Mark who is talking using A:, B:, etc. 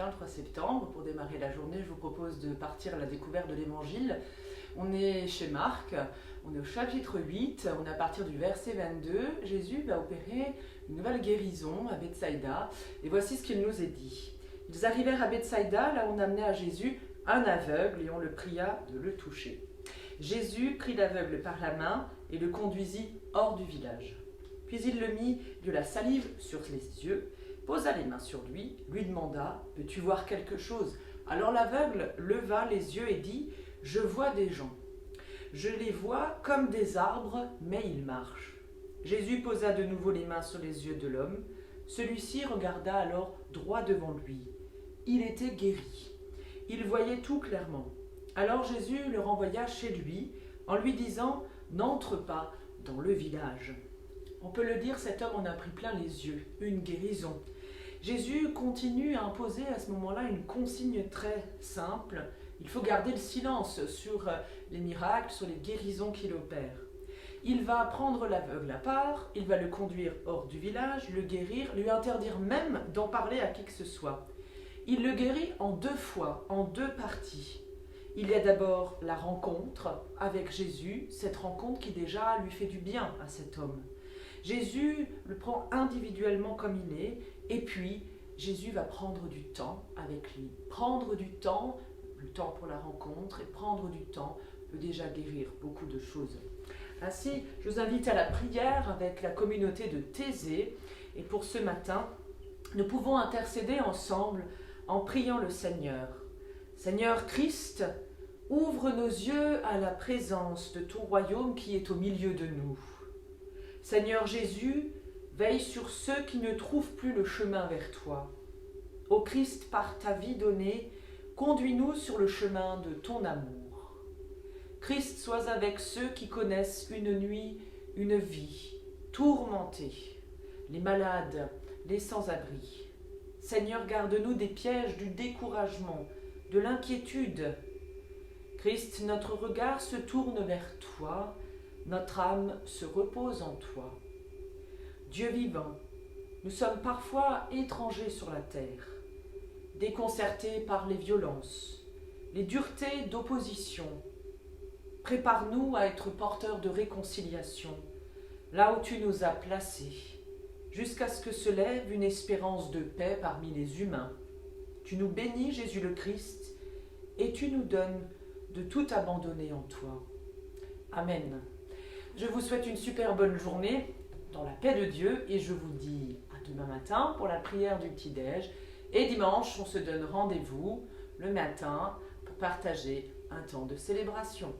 A: le 3 septembre. Pour démarrer la journée, je vous propose de partir à la découverte de l'Évangile. On est chez Marc, on est au chapitre 8, on est à partir du verset 22. Jésus va opérer une nouvelle guérison à Bethsaïda, et voici ce qu'il nous est dit. Ils arrivèrent à Bethsaïda, là où on amenait à Jésus un aveugle, et on le pria de le toucher. Jésus prit l'aveugle par la main et le conduisit hors du village. Puis il le mit de la salive sur les yeux, posa les mains sur lui, lui demanda « Peux-tu voir quelque chose ?» Alors l'aveugle leva les yeux et dit « Je vois des gens. Je les vois comme des arbres, mais ils marchent. » Jésus posa de nouveau les mains sur les yeux de l'homme. Celui-ci regarda alors droit devant lui. Il était guéri. Il voyait tout clairement. Alors Jésus le renvoya chez lui en lui disant « N'entre pas dans le village. » On peut le dire, cet homme en a pris plein les yeux, une guérison. Jésus continue à imposer à ce moment-là une consigne très simple. Il faut garder le silence sur les miracles, sur les guérisons qu'il opère. Il va prendre l'aveugle à part, il va le conduire hors du village, le guérir, lui interdire même d'en parler à qui que ce soit. Il le guérit en 2 fois, en 2 parties. Il y a d'abord la rencontre avec Jésus, cette rencontre qui déjà lui fait du bien à cet homme. Jésus le prend individuellement comme il est, et puis Jésus va prendre du temps avec lui. Prendre du temps, le temps pour la rencontre, et prendre du temps peut déjà guérir beaucoup de choses. Ainsi, je vous invite à la prière avec la communauté de Thésée, et pour ce matin, nous pouvons intercéder ensemble en priant le Seigneur. Seigneur Christ, ouvre nos yeux à la présence de ton royaume qui est au milieu de nous. Seigneur Jésus, veille sur ceux qui ne trouvent plus le chemin vers toi. Ô Christ, par ta vie donnée, conduis-nous sur le chemin de ton amour. Christ, sois avec ceux qui connaissent une nuit, une vie tourmentée, les malades, les sans-abri. Seigneur, garde-nous des pièges du découragement, de l'inquiétude. Christ, notre regard se tourne vers toi, notre âme se repose en toi. Dieu vivant, nous sommes parfois étrangers sur la terre, déconcertés par les violences, les duretés d'opposition. Prépare-nous à être porteurs de réconciliation, là où tu nous as placés, jusqu'à ce que se lève une espérance de paix parmi les humains. Tu nous bénis, Jésus le Christ, et tu nous donnes de tout abandonner en toi. Amen. Je vous souhaite une super bonne journée dans la paix de Dieu et je vous dis à demain matin pour la prière du petit-déj. Et dimanche, on se donne rendez-vous le matin pour partager un temps de célébration.